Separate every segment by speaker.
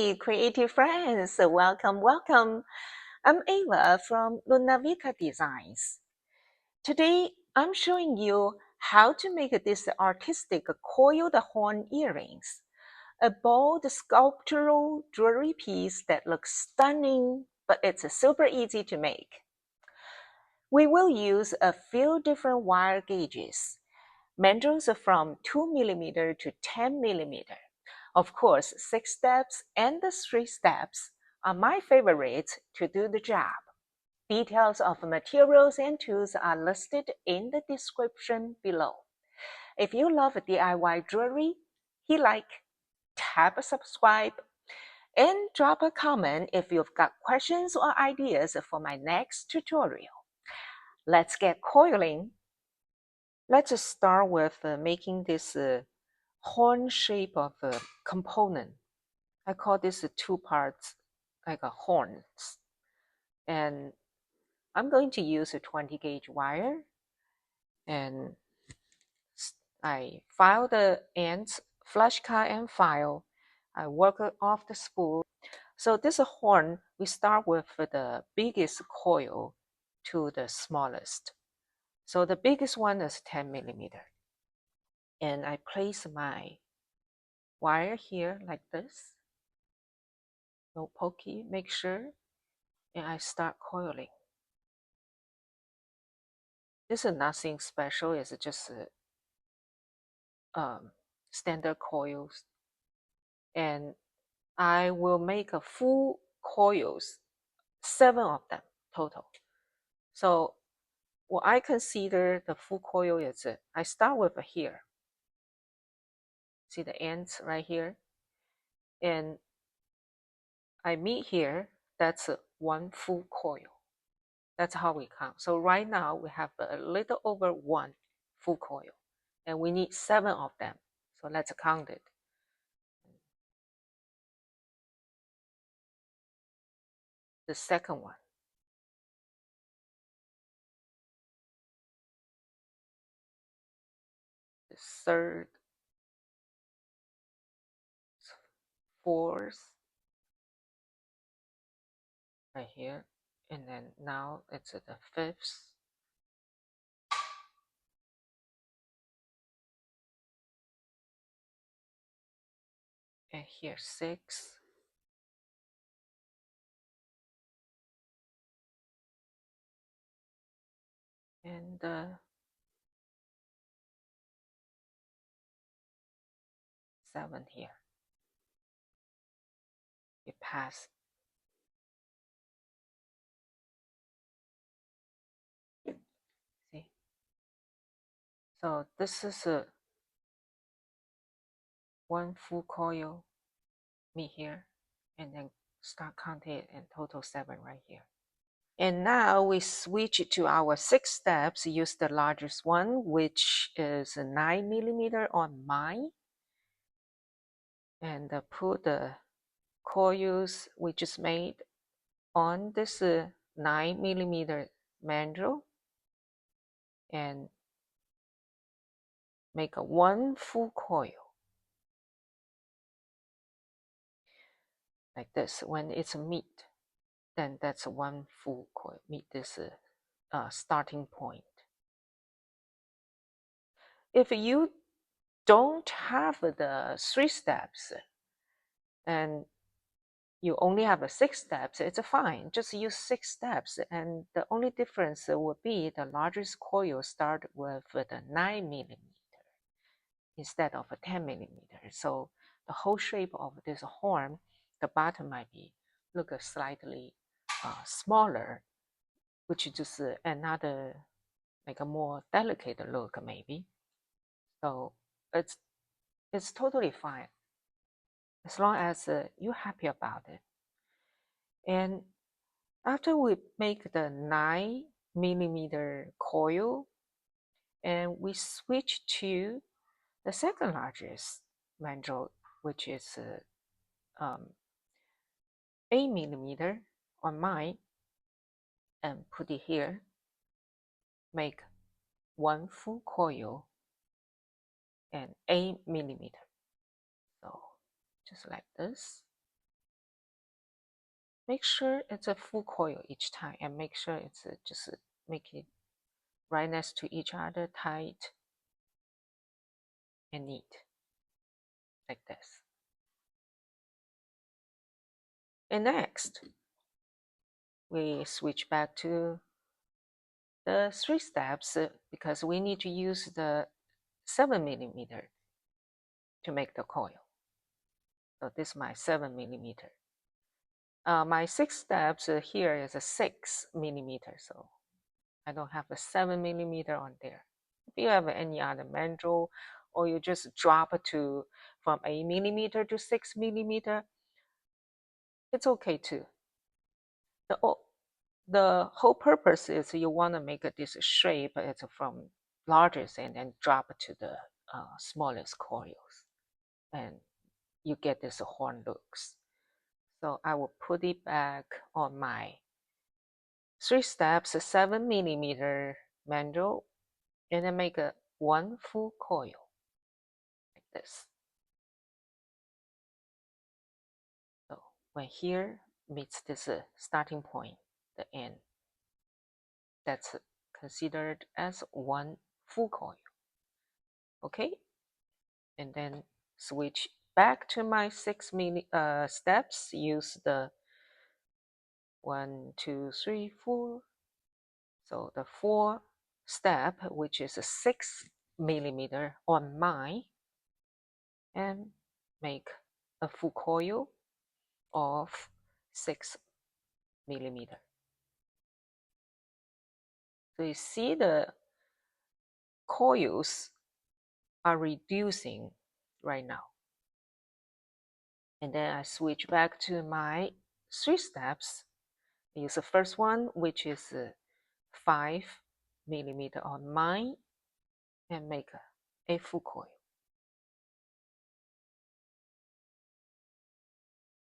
Speaker 1: Hey, creative friends, welcome. I'm Ava from Luna Vika Designs. Today, I'm showing you how to make this artistic coiled horn earrings, a bold sculptural jewelry piece that looks stunning, but it's super easy to make. We will use a few different wire gauges, mandrels from 2 mm to 10 mm. Of course, 6 steps and the 3 steps are my favorites to do the job. Details of materials and tools are listed in the description below. If you love DIY jewelry, hit like, tap subscribe, and drop a comment if you've got questions or ideas for my next tutorial. Let's get coiling. Let's start with making this horn shape of a component. I call this 2 parts like a horns. And I'm going to use a 20 gauge wire, and I file the ends, flush cut and file. I work it off the spool. So this horn, we start with the biggest coil to the smallest. So the biggest one is 10 mm. And I place my wire here like this. No pokey, make sure. And I start coiling. This is nothing special, it's just standard coils. And I will make a full coils, 7 of them total. So what I consider the full coil is I start with here. See the ends right here? And I meet here, that's 1 full coil. That's how we count. So right now we have a little over 1 full coil, and we need 7 of them. So let's count it. The second one. The third. Fourth. Right here. And then now it's the fifth. And here 6. And 7 here. It passed. See? So this is 1 full coil, meet here, and then start counting it, and total 7 right here. And now we switch to our 6 steps, use the largest one, which is 9 mm on mine. And put the coils we just made on this 9 mm mandrel. And make a 1 full coil. Like this, when it's meet, then that's 1 full coil, meet this starting point. If you don't have the 3 steps and you only have 6 steps, it's fine. Just use 6 steps, and the only difference would be the largest coil start with the 9 mm instead of a 10 mm. So the whole shape of this horn, the bottom might be look slightly smaller, which is just another like a more delicate look maybe. So it's totally fine as long as you're happy about it. And after we make the 9 mm coil, and we switch to the second largest mandrel, which is 8 mm on mine, and put it here, make 1 full coil and 8 mm. So just like this. Make sure it's a full coil each time, and make sure it's just make it right next to each other, tight and neat, like this. And next, we switch back to the 3 steps because we need to use the 7mm to make the coil. So this is my 7mm. My 6 steps here is a 6mm, so I don't have the 7mm on there. If you have any other mandrel, or you just drop it to from 8mm to 6mm, it's okay too. The whole purpose is you want to make this shape it's from largest and then drop it to the smallest coils, and you get this horn looks. So I will put it back on my 3 steps 7mm mandrel, and then make a 1 full coil like this. So when here meets this starting point, the end, that's considered as 1 full coil. Okay, and then switch back to my 6 steps. Use the 1, 2, 3, 4. So the 4 step, which is a 6mm on mine, and make a full coil of 6mm. So you see the coils are reducing right now. And then I switch back to my 3 steps. I use the first one, which is 5mm on mine, and make a full coil.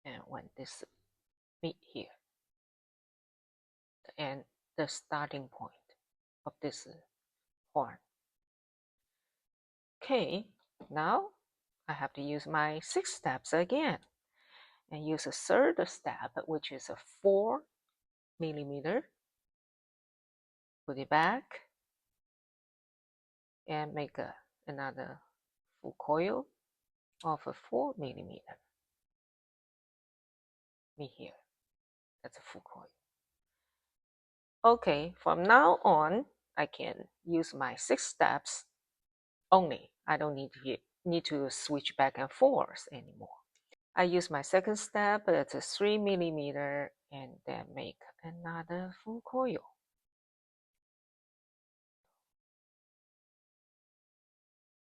Speaker 1: And when this meet here, and the starting point of this horn. Okay, now I have to use my 6 steps again, and use a third step, which is a 4mm. Put it back and make another full coil of a 4mm. Me here, that's a full coil. Okay, from now on, I can use my 6 steps only. I don't need to switch back and forth anymore. I use my second step, it's a 3mm, and then make another full coil.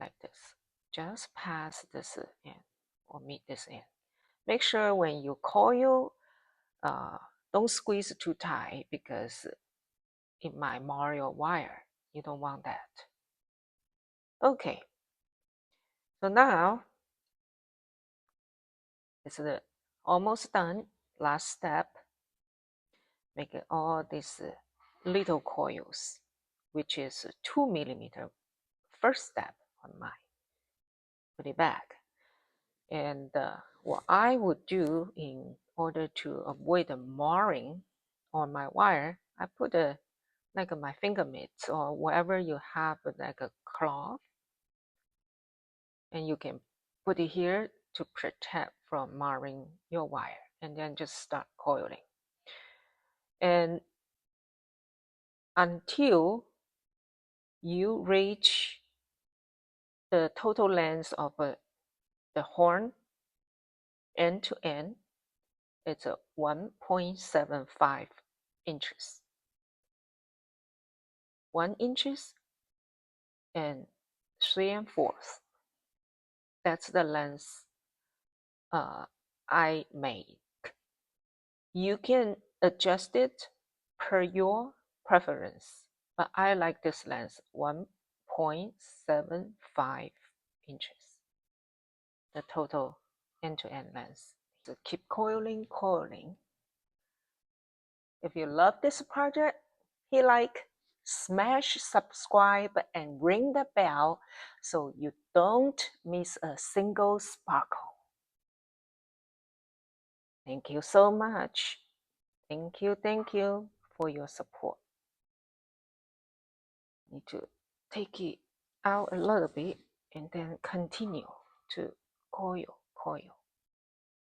Speaker 1: Like this. Just pass this end or meet this end. Make sure when you coil, don't squeeze too tight because it might mar your wire. You don't want that. Okay, so now it's almost done. Last step, make all these little coils, which is 2mm. First step on mine. Put it back. And what I would do in order to avoid the marring on my wire, I put like my finger mitts or wherever you have like a cloth, and you can put it here to protect from marring your wire, and then just start coiling. And until you reach the total length of the horn end to end, it's a 1.75 inches. 1 inches and 3 4. That's the length I made. You can adjust it per your preference, but I like this length, 1.75 inches. The total end-to-end length. So keep coiling, coiling. If you love this project, hit like, smash subscribe, and ring the bell so you don't miss a single sparkle. Thank you so much. Thank you for your support. Need to take it out a little bit and then continue to coil.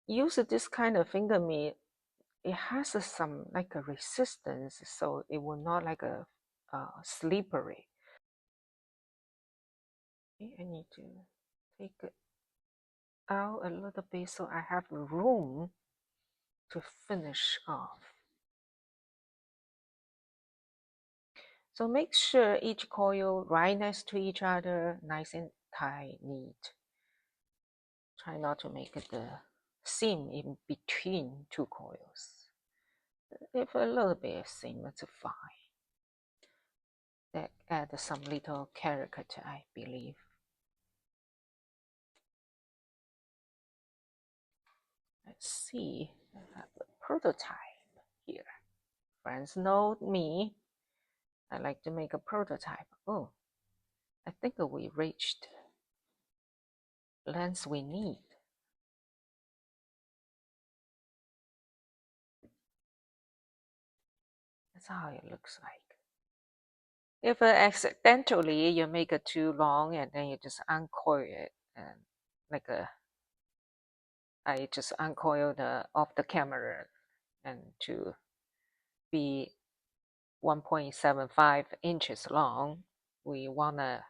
Speaker 1: Use this kind of finger mill. It has some like a resistance, so it will not like a slippery. Okay, I need to take it out a little bit so I have room to finish off. So make sure each coil right next to each other, nice and tight, neat. Try not to make the seam in between two coils. If a little bit of seam, it's fine. That adds some little character, I believe. Let's see, I have a prototype here. Friends know me. I like to make a prototype. Oh, I think we reached the length we need. That's how it looks like. If accidentally you make it too long and then you just uncoil it, and like I just uncoil the off the camera and to be 1.75 inches long, we wanna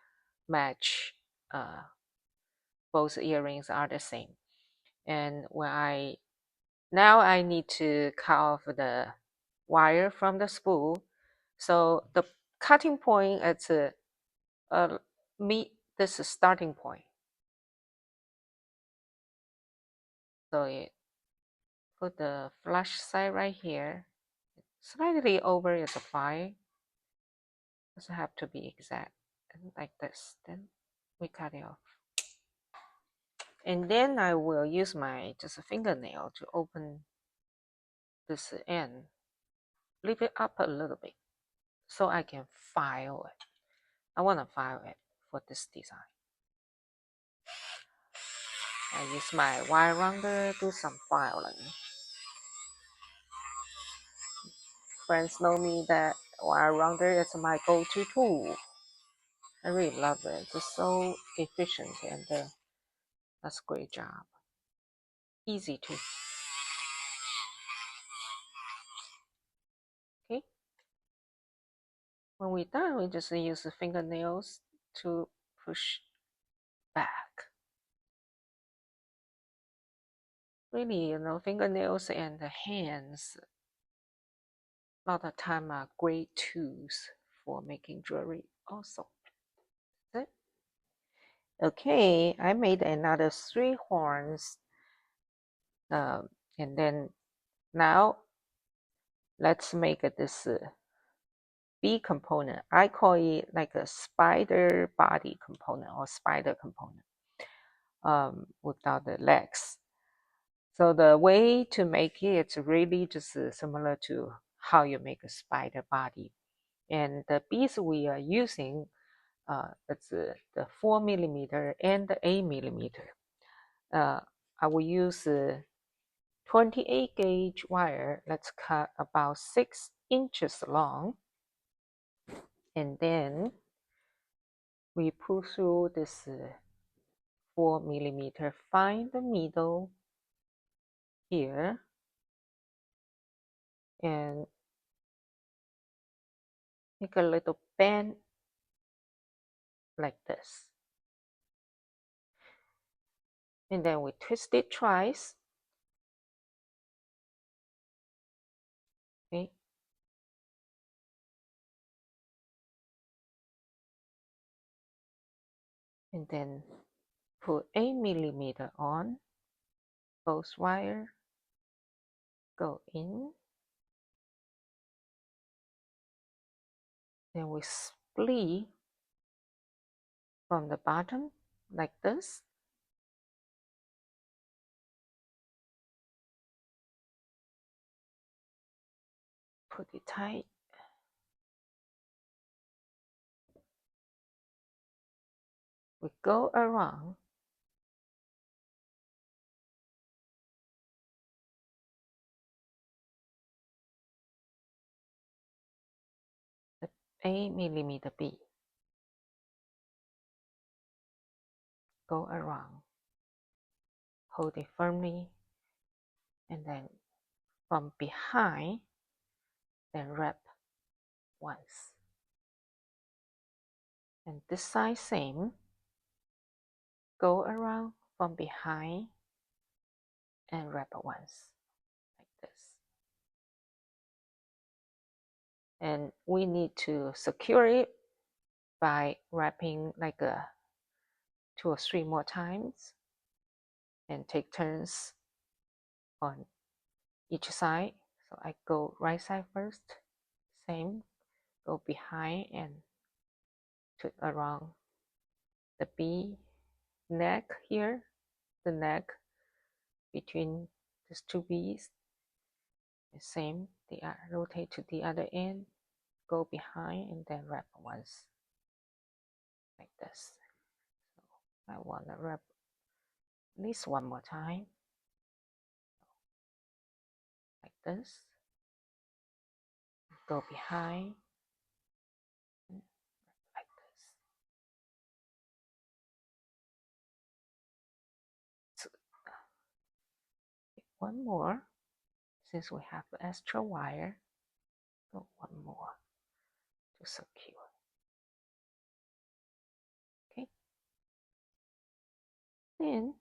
Speaker 1: match both earrings are the same. And when now I need to cut off the wire from the spool. So the cutting point is meet this starting point. So it put the flush side right here. Slightly over is fine. Doesn't have to be exact. And like this. Then we cut it off. And then I will use my just a fingernail to open this end. Lift it up a little bit so I can file it. I want to file it for this design. I use my wire rounder to do some filing. Friends know me that wire rounder is my go-to tool. I really love it. It's so efficient and that's a great job. Easy too. Okay. When we're done, we just use the fingernails to push back. Really, fingernails and the hands a lot of time are great tools for making jewelry also. That's it. Okay, I made another 3 horns. And then now let's make this B component. I call it like a spider body component or spider component without the legs. So the way to make it, it's really just similar to how you make a spider body. And the beads we are using, it's the 4mm and the 8mm. I will use 28 gauge wire. Let's cut about 6 inches long. And then we pull through this 4mm, find the middle here, and make a little bend like this. And then we twist it twice. Okay. And then put 8mm on. Both wire go in. Then we split from the bottom like this. Put it tight. We go around. 8mm bead. Go around, hold it firmly, and then from behind, then wrap once. And this side same, go around from behind and wrap once, like this. And we need to secure it by wrapping like 2 or 3 more times, and take turns on each side. So I go right side first, same, go behind and to around the bee neck here, the neck between these 2 bees. The same, rotate to the other end, go behind and then wrap once, like this. So I want to wrap at least 1 more time, like this. Go behind, like this. So, 1 more, since we have extra wire. Go 1 more to secure. Okay. Then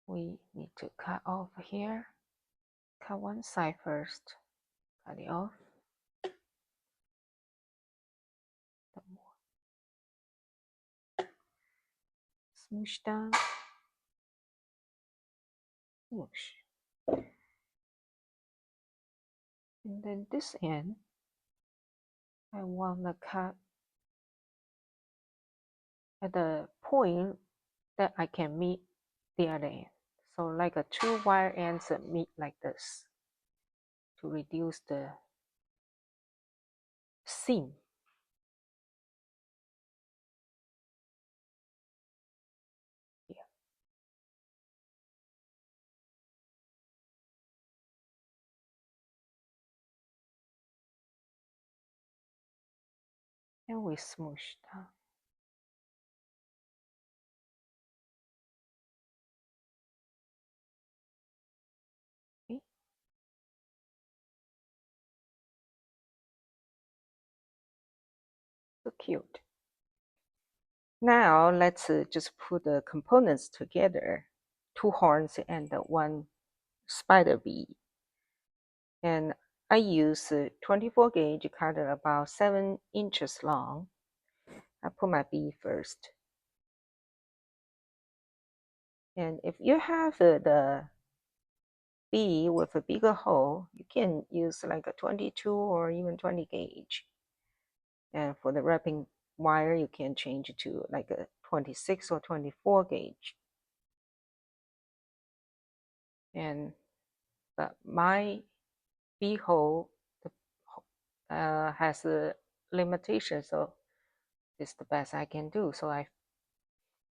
Speaker 1: we need to cut off here. Cut one side first. Cut it off. Smoosh down. Smoosh. And then this end, I want to cut at the point that I can meet the other end. So like 2 wire ends that meet like this to reduce the seam. Here. And we smoosh down. Okay. So cute. Now let's just put the components together. 2 horns and 1 spider bee. And I use 24 gauge cutter about 7 inches long. I put my bee first. And if you have the bee with a bigger hole, you can use like a 22 or even 20 gauge. And for the wrapping wire, you can change it to like a 26 or 24 gauge. And but my bee hole has a limitation, so this is the best I can do. So I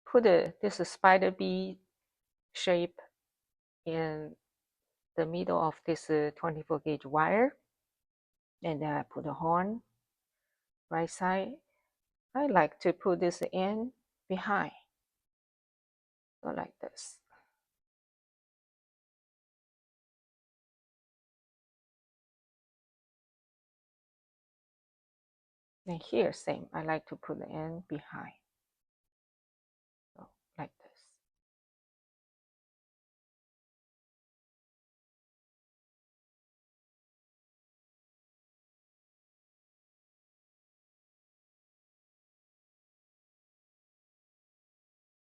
Speaker 1: put this spider bee shape in the middle of this 24 gauge wire, and then I put a horn right side. I like to put this end behind, so like this. And here, same. I like to put the end behind, so like this.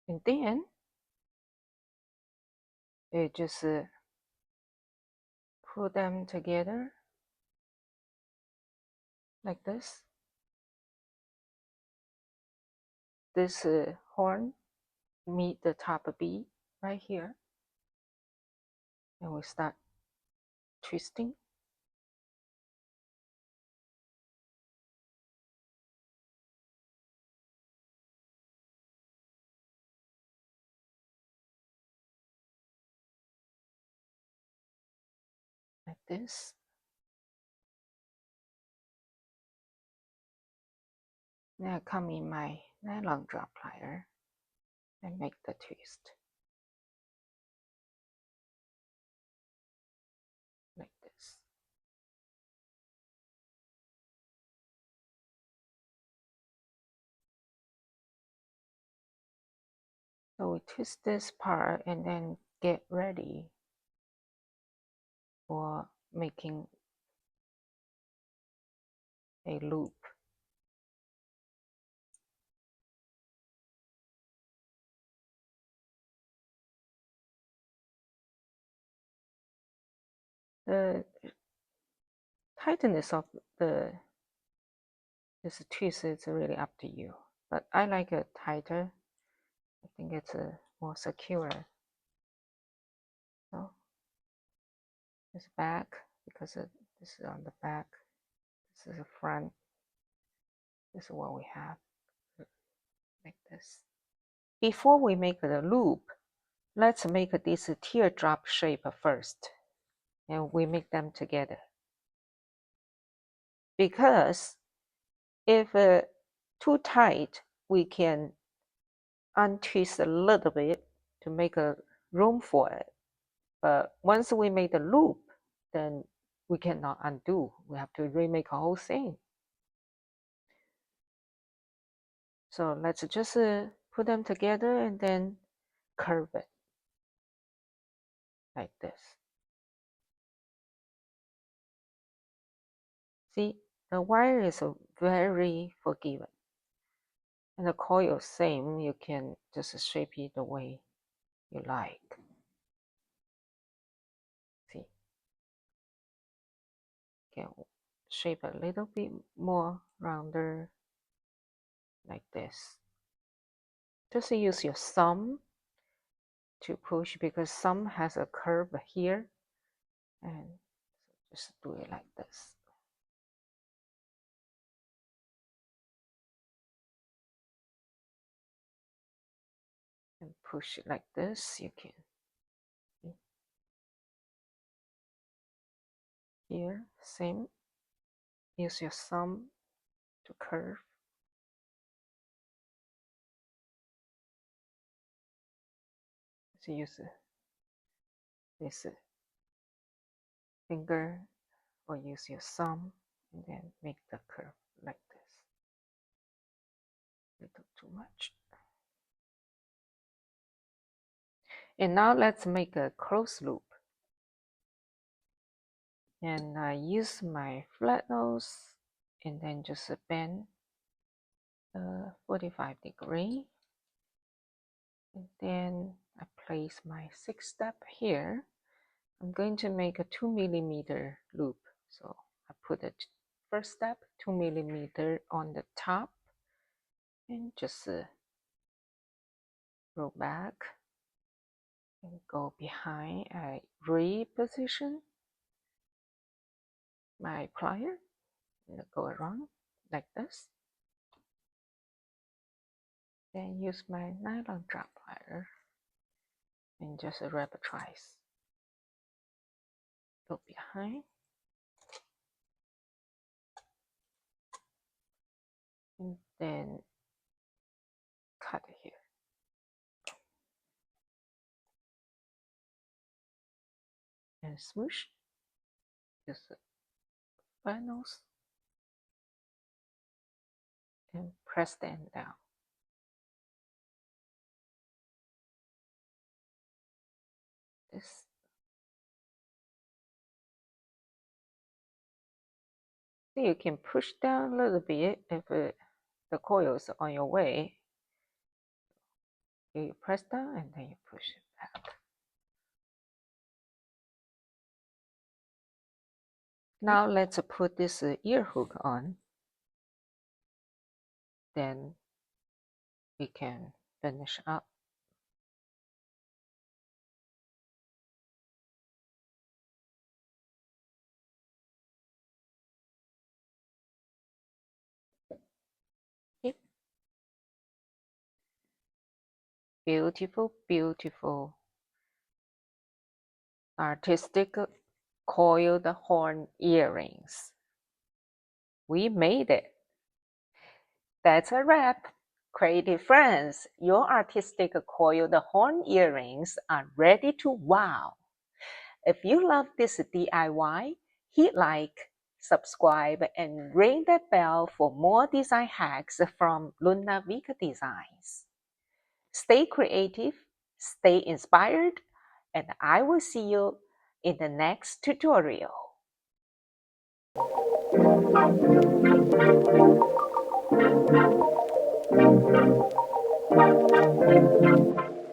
Speaker 1: And then you just put them together like this. This horn meet the top bee right here, and we start twisting. this. Now I come in my nylon drop plier and make the twist like this. So we twist this part and then get ready for making a loop. The tightness of this twist is really up to you, but I like it tighter. I think it's more secure. So this back, because this is on the back, this is the front. This is what we have, like this. Before we make the loop, let's make this teardrop shape first, and we make them together. Because if too tight, we can untwist a little bit to make a room for it. But once we make the loop, then we cannot undo. We have to remake a whole thing. So let's just put them together and then curve it like this. See, the wire is very forgiving. And the coil, same, you can just shape it the way you like. See, you can shape a little bit more rounder like this. Just use your thumb to push because some has a curve here, and just do it like this. And push it like this. You can here, same. Use your thumb to curve. So use this finger or use your thumb and then make the curve like this. A little too much. And now let's make a closed loop. And I use my flat nose and then just bend 45 degrees. And then I place my 6th step here. I'm going to make a 2mm loop. So I put the first step 2mm on the top and just roll back and go behind. I reposition my plier and go around like this. Then use my nylon drop plier and just repetize. Go behind and then cut here. And smoosh. Just finals and press them down. This. So you can push down a little bit if the coil is on your way. You press down and then you push it back. Now let's put this ear hook on. Then we can finish up. Okay. Beautiful, beautiful artistic coiled horn earrings. We made it! That's a wrap! Creative friends, your artistic coiled horn earrings are ready to wow! If you love this DIY, hit like, subscribe, and ring that bell for more design hacks from Luna Vika Designs. Stay creative, stay inspired, and I will see you in the next tutorial.